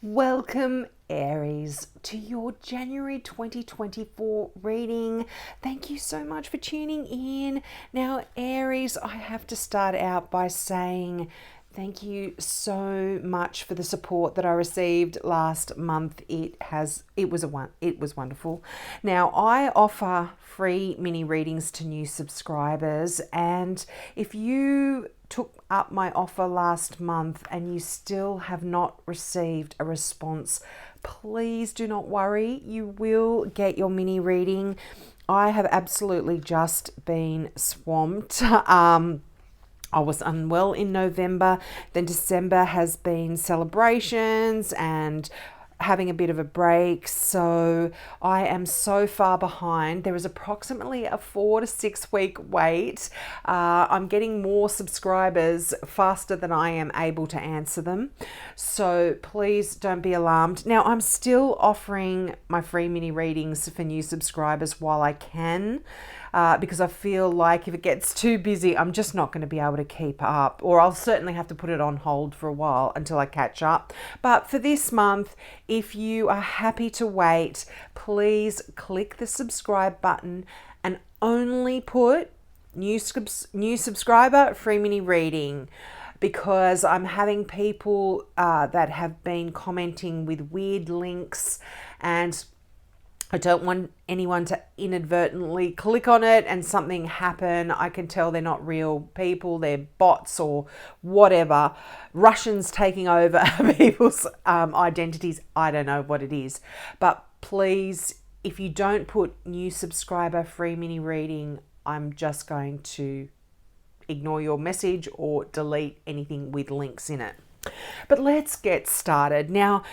Welcome, Aries, to your January 2024 reading. Thank you so much for tuning in. Now, Aries, I have to start out by saying thank you so much for the support that I received last month. It was wonderful. Now, I offer free mini readings to new subscribers, and if you took up my offer last month and you still have not received a response, please do not worry. You will get your mini reading. I have absolutely just been swamped. I was unwell in November. Then December has been celebrations and having a bit of a break. So I am so far behind. There is approximately a 4 to 6 week wait. I'm getting more subscribers faster than I am able to answer them. So please don't be alarmed. Now, I'm still offering my free mini readings for new subscribers while I can. Because I feel like if it gets too busy, I'm just not going to be able to keep up, or I'll certainly have to put it on hold for a while until I catch up. But for this month, if you are happy to wait, please click the subscribe button and only put new subscriber free mini reading, because I'm having people that have been commenting with weird links, and I don't want anyone to inadvertently click on it and something happen. I can tell they're not real people, they're bots or whatever. Russians taking over people's identities. I don't know what it is. But please, if you don't put new subscriber free mini reading, I'm just going to ignore your message or delete anything with links in it. But let's get started. Now,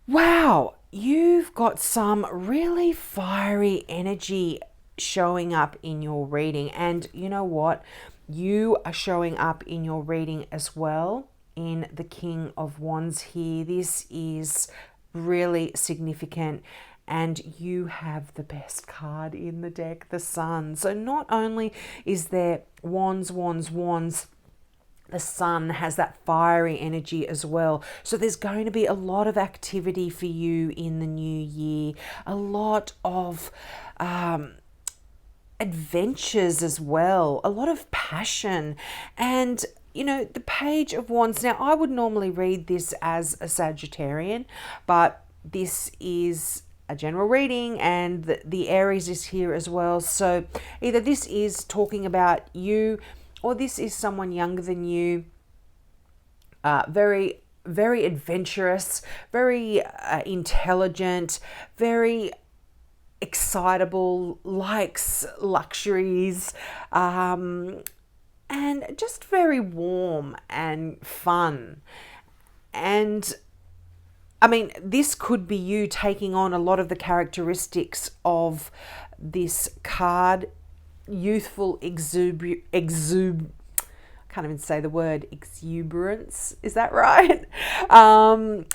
wow, you've got some really fiery energy showing up in your reading. And you know what? You are showing up in your reading as well in the King of Wands here. This is really significant. And you have the best card in the deck, the Sun. So not only is there Wands, the Sun has that fiery energy as well. So there's going to be a lot of activity for you in the new year, a lot of adventures as well, a lot of passion. And you know, the Page of Wands. Now, I would normally read this as a Sagittarian, but this is a general reading, and the Aries is here as well. So either this is talking about you, or this is someone younger than you, very, very adventurous, very intelligent, very excitable, likes luxuries, and just very warm and fun. And I mean, this could be you taking on a lot of the characteristics of this card. Youthful can't even say the word exuberance. Is that right? And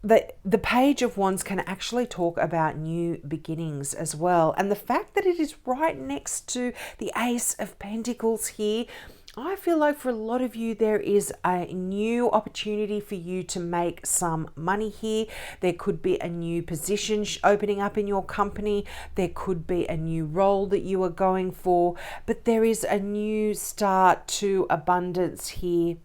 the Page of Wands can actually talk about new beginnings as well. And the fact that it is right next to the Ace of Pentacles here, I feel like for a lot of you, there is a new opportunity for you to make some money here. There could be a new position opening up in your company. There could be a new role that you are going for, but there is a new start to abundance here.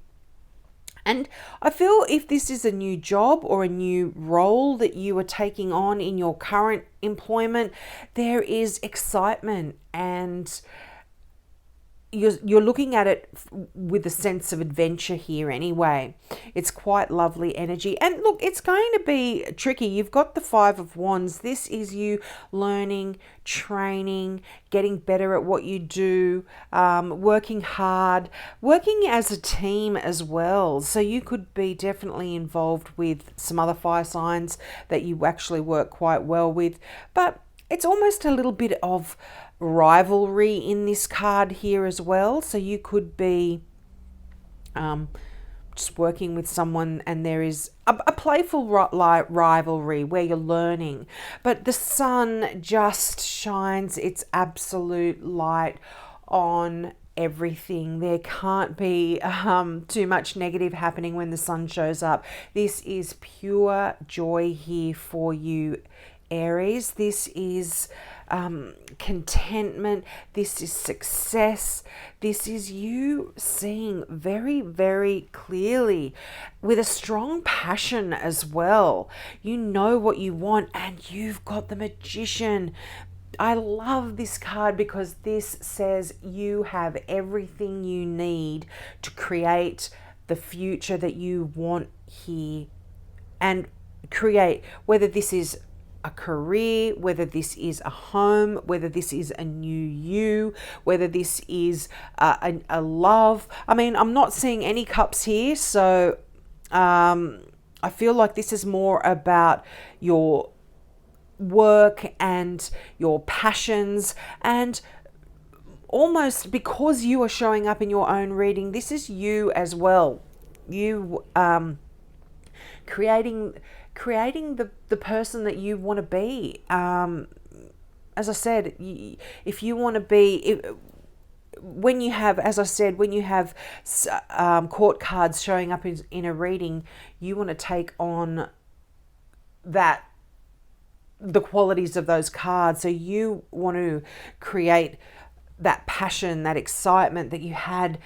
And I feel if this is a new job or a new role that you are taking on in your current employment, there is excitement, and you're looking at it with a sense of adventure here anyway. It's quite lovely energy. And look, it's going to be tricky. You've got the Five of Wands. This is you learning, training, getting better at what you do, working hard, working as a team as well. So you could be definitely involved with some other fire signs that you actually work quite well with. But it's almost a little bit of rivalry in this card here as well. So you could be just working with someone and there is a playful rivalry where you're learning. But the sun just shines its absolute light on everything. There can't be too much negative happening when the sun shows up. This is pure joy here for you, Aries. This is contentment. This is success. This is you seeing very, very clearly with a strong passion as well. You know what you want, and you've got the Magician. I love this card because this says you have everything you need to create the future that you want here, and create, whether this is a career, whether this is a home, whether this is a new you, whether this is a love. I mean, I'm not seeing any cups here, so I feel like this is more about your work and your passions, and almost because you are showing up in your own reading, this is you as well. You creating the person that you want to be. As I said, if you want to be, when you have, as I said, when you have court cards showing up in a reading, you want to take on that, the qualities of those cards. So you want to create that passion, that excitement that you had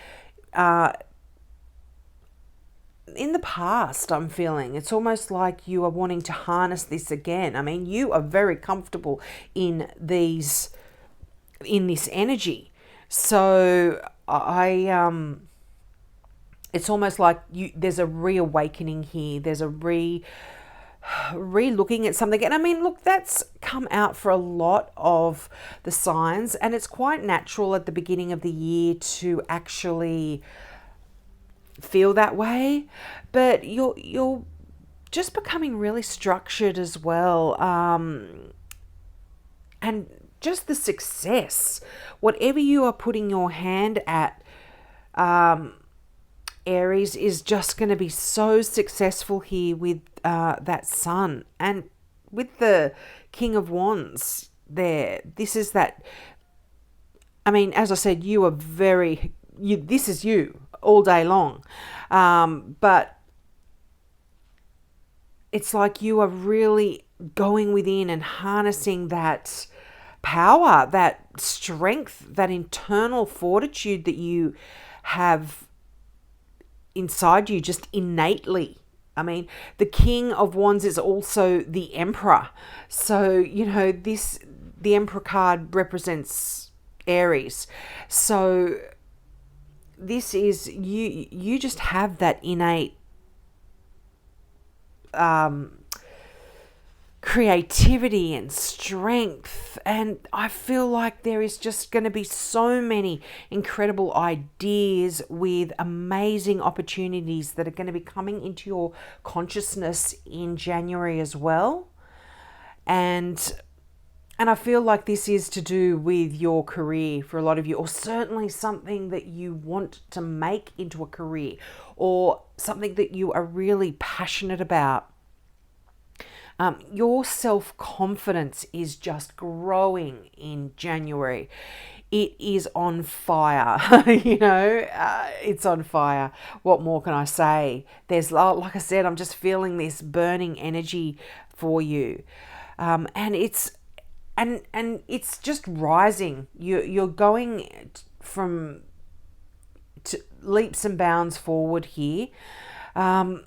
in the past. I'm feeling it's almost like you are wanting to harness this again. I mean, you are very comfortable in this energy. So it's almost like there's a reawakening here. There's a re-looking at something. And I mean, look, that's come out for a lot of the signs, and it's quite natural at the beginning of the year to actually feel that way, but you're just becoming really structured as well, and just the success, whatever you are putting your hand at, Aries, is just going to be so successful here with that sun, and with the King of Wands there. This is that, I mean, as I said, you are this is you all day long, but it's like you are really going within and harnessing that power, that strength, that internal fortitude that you have inside you just innately. I mean, the King of Wands is also the Emperor. So, you know, the Emperor card represents Aries. So this is you just have that innate creativity and strength, and I feel like there is just going to be so many incredible ideas with amazing opportunities that are going to be coming into your consciousness in January as well. And I feel like this is to do with your career for a lot of you, or certainly something that you want to make into a career, or something that you are really passionate about. Your self-confidence is just growing in January. It is on fire, it's on fire. What more can I say? There's, like I said, I'm just feeling this burning energy for you. And it's just rising. You're going from leaps and bounds forward here. But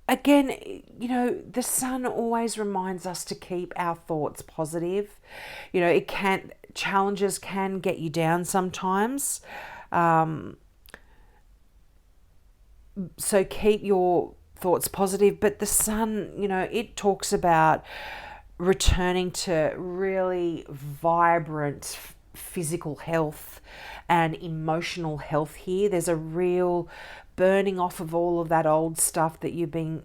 again, the sun always reminds us to keep our thoughts positive. Challenges can get you down sometimes. So keep your thoughts positive. But the sun, it talks about returning to really vibrant physical health and emotional health here. There's a real burning off of all of that old stuff that you've been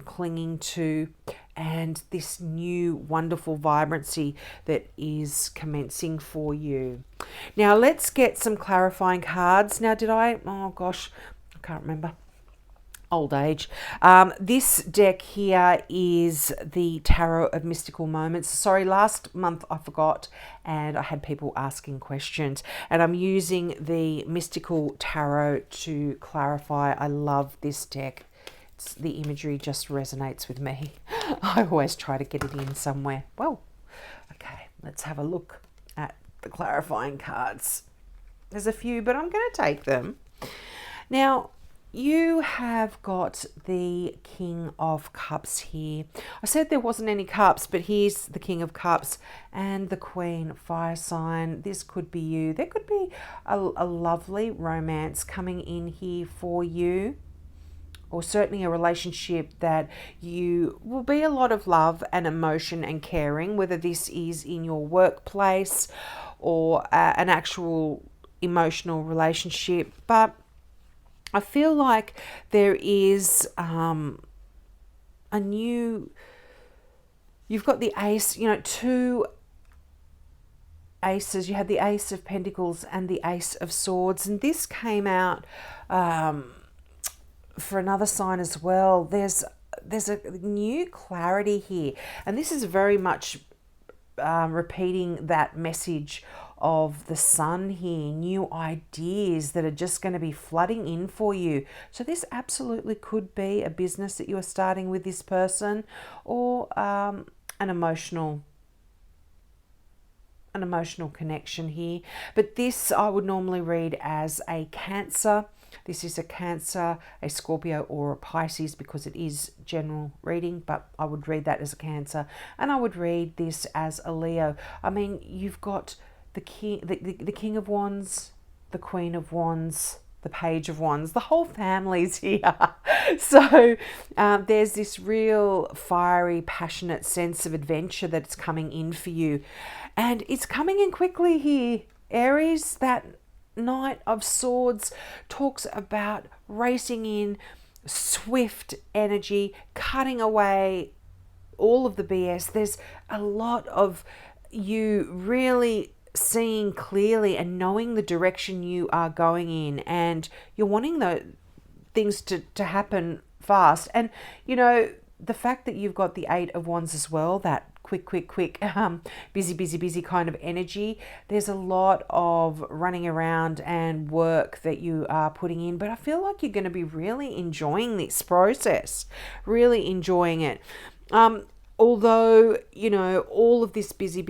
clinging to, and this new wonderful vibrancy that is commencing for you. Now let's get some clarifying cards. Now, oh gosh, I can't remember. old age. This deck here is the Tarot of Mystical Moments. Sorry, last month I forgot and I had people asking questions, and I'm using the Mystical Tarot to clarify. I love this deck. The imagery just resonates with me. I always try to get it in somewhere. Well, okay, let's have a look at the clarifying cards. There's a few, but I'm going to take them. Now, you have got the King of Cups here. I said there wasn't any cups, but here's the King of Cups and the Queen, fire sign. This could be you. There could be a lovely romance coming in here for you, or certainly a relationship that you will be a lot of love and emotion and caring, whether this is in your workplace or an actual emotional relationship. But I feel like there is a new, you've got the ace, two aces. You had the Ace of Pentacles and the Ace of Swords, and this came out for another sign as well. There's a new clarity here, and this is very much repeating that message of the Sun here. New ideas that are just going to be flooding in for you. So this absolutely could be a business that you are starting with this person, or an emotional connection here. But this I would normally read as a Cancer. This is a Cancer, a Scorpio, or a Pisces, because it is general reading, but I would read that as a Cancer. And I would read this as a Leo. I mean, you've got the King of Wands, the Queen of Wands, the Page of Wands, the whole family's here. So there's this real fiery, passionate sense of adventure that's coming in for you. And it's coming in quickly here, Aries. That Knight of Swords talks about racing in, swift energy, cutting away all of the BS. There's a lot of you really seeing clearly and knowing the direction you are going in, and you're wanting the things to happen fast. And the fact that you've got the Eight of Wands as well, that quick, busy kind of energy. There's a lot of running around and work that you are putting in, but I feel like you're going to be really enjoying this process, really enjoying it. Although, all of this busy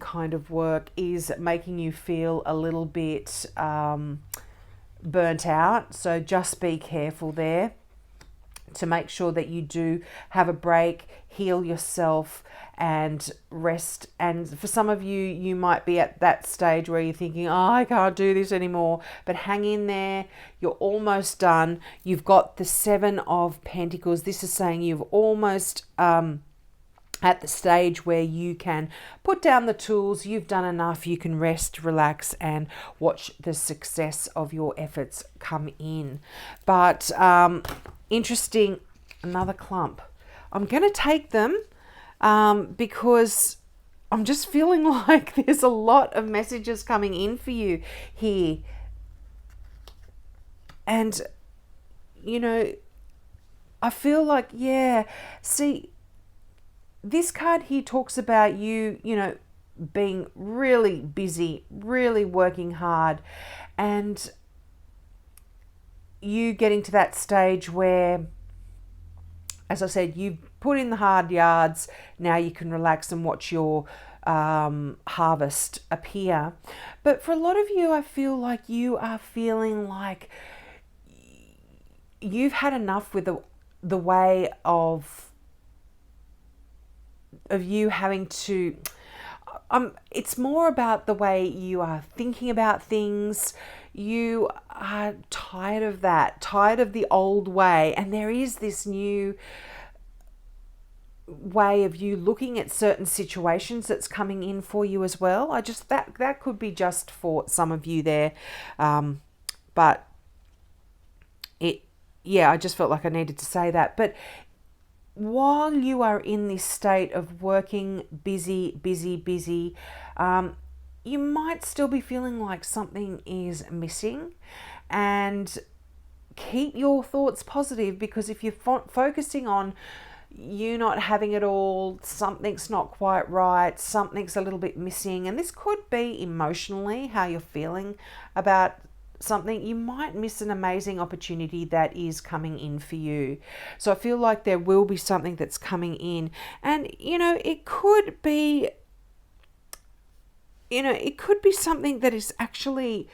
kind of work is making you feel a little bit burnt out. So just be careful there to make sure that you do have a break, heal yourself and rest. And for some of you, you might be at that stage where you're thinking, oh, I can't do this anymore. But hang in there. You're almost done. You've got the Seven of Pentacles. This is saying you've almost at the stage where you can put down the tools. You've done enough. You can rest, relax, and watch the success of your efforts come in. But interesting, another clump. I'm going to take them because I'm just feeling like there's a lot of messages coming in for you here. And, I feel like, see, this card here talks about you, being really busy, really working hard, and you getting to that stage where, as I said, you've put in the hard yards. Now you can relax and watch your harvest appear. But for a lot of you, I feel like you are feeling like you've had enough with the way of you having to, it's more about the way you are thinking about things. You are tired of that, tired of the old way, and there is this new way of you looking at certain situations that's coming in for you as well. That could be just for some of you there, but I just felt like I needed to say that. But while you are in this state of working, busy, you might still be feeling like something is missing. And keep your thoughts positive, because if you're focusing on you not having it all, something's not quite right, something's a little bit missing, and this could be emotionally how you're feeling about something, you might miss an amazing opportunity that is coming in for you. So I feel like there will be something that's coming in, and it could be something that is actually,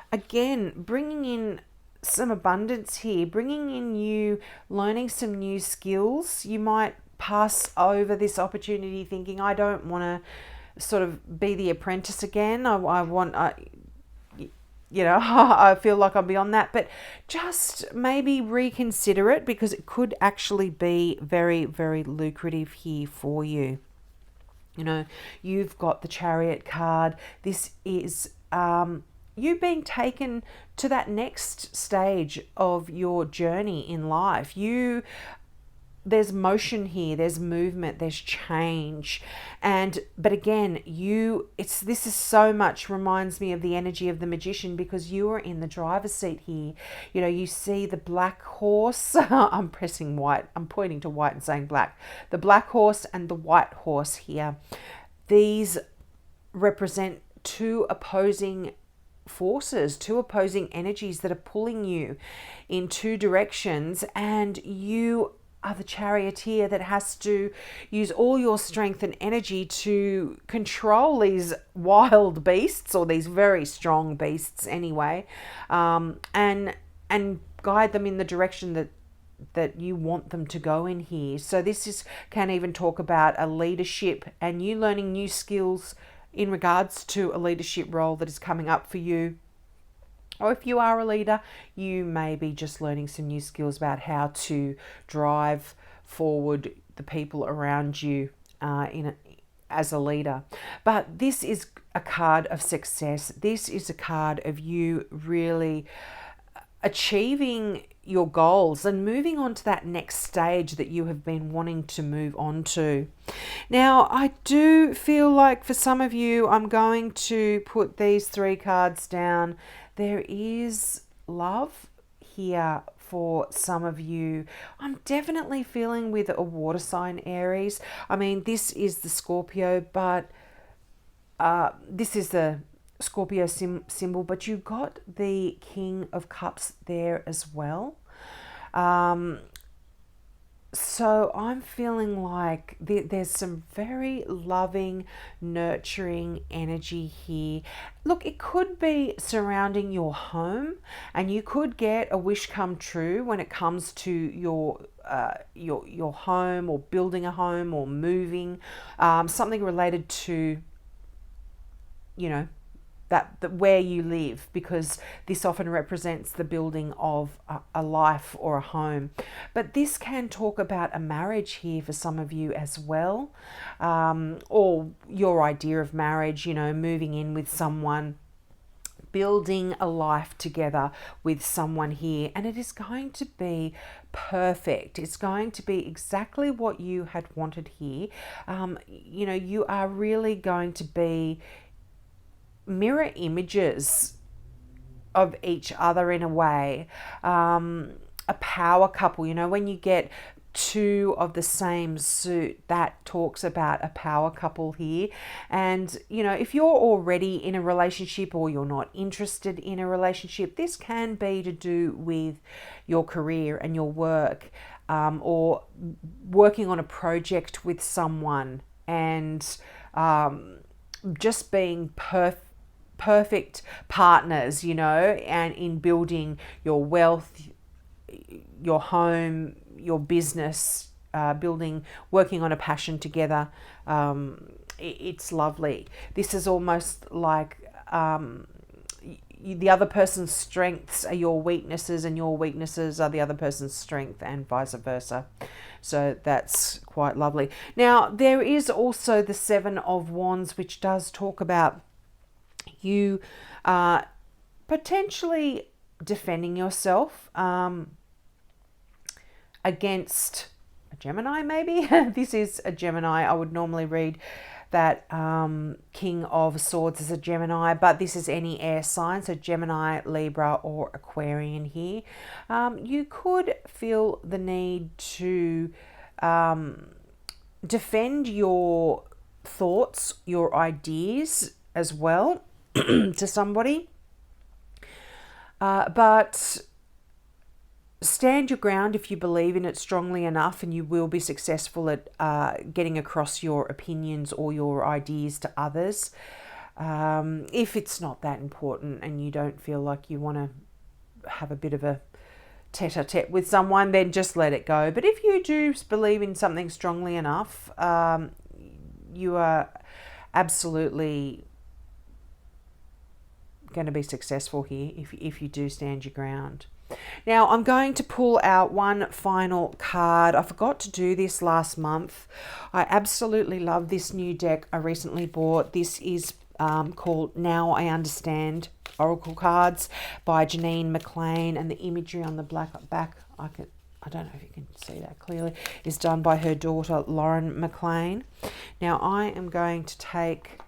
again, bringing in some abundance here, bringing in you learning some new skills. You might pass over this opportunity thinking, I don't want to sort of be the apprentice again. I want, I feel like I'm beyond that, but just maybe reconsider it, because it could actually be very, very lucrative here for you. You've got the Chariot card. This is you being taken to that next stage of your journey in life. There's motion here, there's movement, there's change. But again, this is so much reminds me of the energy of the Magician, because you are in the driver's seat here. You see the black horse. I'm pressing white. I'm pointing to white and saying black. The black horse and the white horse here. These represent two opposing forces, two opposing energies that are pulling you in two directions, and you are the charioteer that has to use all your strength and energy to control these wild beasts, or these very strong beasts anyway, and guide them in the direction that you want them to go in here. So can even talk about a leadership and you learning new skills in regards to a leadership role that is coming up for you. Or if you are a leader, you may be just learning some new skills about how to drive forward the people around you as a leader. But this is a card of success. This is a card of you really achieving your goals and moving on to that next stage that you have been wanting to move on to. Now, I do feel like for some of you, I'm going to put these three cards down. There is love here for some of you. I'm definitely feeling with a water sign, Aries. I mean, this is the Scorpio, but this is the Scorpio symbol, but you got the King of Cups there as well. So I'm feeling like there's some very loving, nurturing energy here. Look, it could be surrounding your home, and you could get a wish come true when it comes to your home, or building a home, or moving, something related to that where you live, because this often represents the building of a life or a home. But this can talk about a marriage here for some of you as well, or your idea of marriage, moving in with someone, building a life together with someone here, and it is going to be perfect. It's going to be exactly what you had wanted here. You are really going to be mirror images of each other in a way. A power couple, when you get two of the same suit, that talks about a power couple here. And if you're already in a relationship, or you're not interested in a relationship, this can be to do with your career and your work, or working on a project with someone, and just being perfect partners, and in building your wealth, your home, your business, working on a passion together. It's lovely. This is almost like the other person's strengths are your weaknesses, and your weaknesses are the other person's strength, and vice versa. So that's quite lovely. Now, there is also the Seven of Wands, which does talk about you potentially defending yourself against a Gemini, maybe. This is a Gemini. I would normally read that King of Swords is a Gemini, but this is any air sign, so Gemini, Libra, or Aquarian here. You could feel the need to defend your thoughts, your ideas as well to somebody. But stand your ground if you believe in it strongly enough, and you will be successful at getting across your opinions or your ideas to others. If it's not that important and you don't feel like you want to have a bit of a tete-a-tete with someone, then just let it go. But if you do believe in something strongly enough, you are absolutely going to be successful here if you do stand your ground. Now I'm going to pull out one final card. I forgot to do this last month. I absolutely love this new deck I recently bought. This is called Now I Understand Oracle Cards by Janine McLean, and the imagery on the back, I don't know if you can see that clearly, is done by her daughter Lauren McLean. Now I am going to take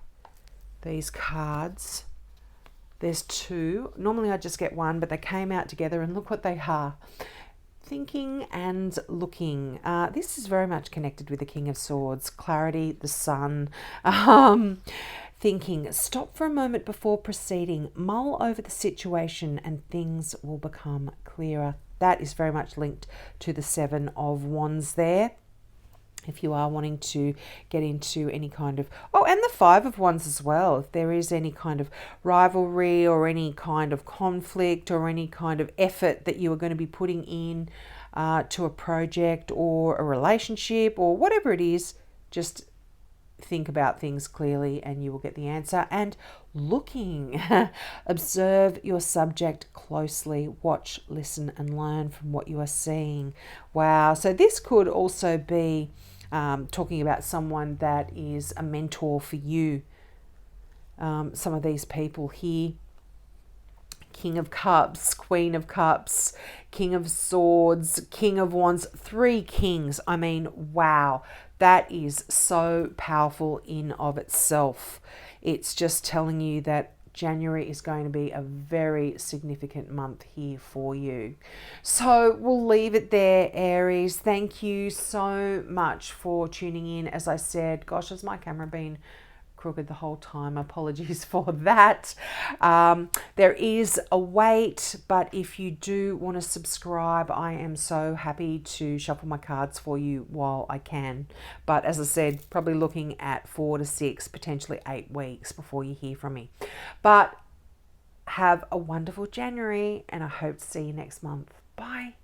these cards. There's two. Normally I just get one, but they came out together, and look what they are. Thinking and looking. This is very much connected with the King of Swords. Clarity, the sun. Thinking. Stop for a moment before proceeding. Mull over the situation and things will become clearer. That is very much linked to the Seven of Wands there. If you are wanting to get into any kind of, and the Five of Wands as well, if there is any kind of rivalry or any kind of conflict or any kind of effort that you are going to be putting in to a project or a relationship or whatever it is, just think about things clearly and you will get the answer. And looking, observe your subject closely, watch, listen and learn from what you are seeing. Wow. So this could also be talking about someone that is a mentor for you. Some of these people here, King of Cups, Queen of Cups, King of Swords, King of Wands, three kings. I mean, wow, that is so powerful in of itself. It's just telling you that January is going to be a very significant month here for you. So we'll leave it there, Aries. Thank you so much for tuning in. As I said, gosh, has my camera been crooked the whole time? Apologies for that. There is a wait, but if you do want to subscribe, I am so happy to shuffle my cards for you while I can. But as I said, probably looking at 4 to 6, potentially 8 weeks before you hear from me. But have a wonderful January, and I hope to see you next month. Bye.